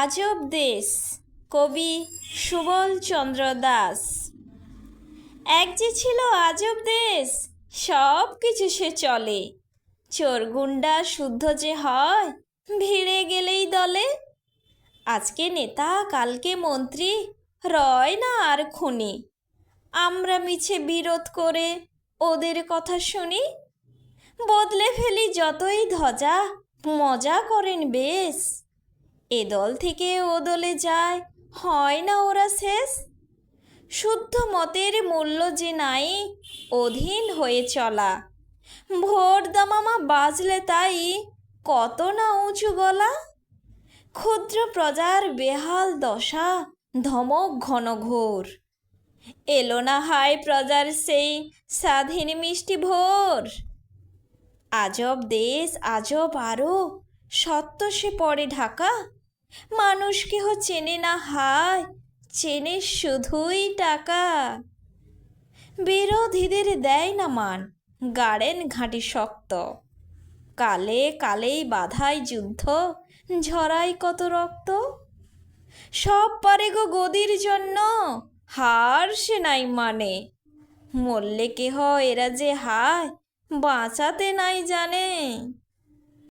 আজব দেশ। কবি সুবল চন্দ্র দাস। এক যে ছিল আজব দেশ, সব কিছু সে চলে। চোর গুন্ডা শুদ্ধ যে হয়, ভিড়ে গেলেই দলে। আজকে নেতা কালকে মন্ত্রী, রয় না আর খুনি। আমরা মিছে বিরোধ করে ওদের কথা শুনি। বদলে ফেলি যতই ধ্বজা, মজা করেন বেশ। এ দল থেকে ও দলে যায়, হয় না ওরা শেষ। শুদ্ধ মতের মূল্য যে নাই, অধীন হয়ে চলা। ভোট দামামা বাজলে তাই, কত না উঁচু গলা। ক্ষুদ্র প্রজার বেহাল দশা, ধমক ঘনঘোর। এলো না হায় প্রজার সেই স্বাধীন মিষ্টি ভোর। আজব দেশ আজব আরো, সত্য সে পড়ে ঢাকা। মানুষ কেহ চেনে না হায়, চেনে শুধুই টাকা। বিরোধীদের দেয় না মান, গাড়েন ঘাঁটি শক্ত। কালে কালেই বাধায় যুদ্ধ, ঝরায় কত রক্ত। সব পারে গো গদির জন্য, হার সে নাই মানে। মরলে কেহ এরা যে হায়, বাঁচাতে নাই জানে।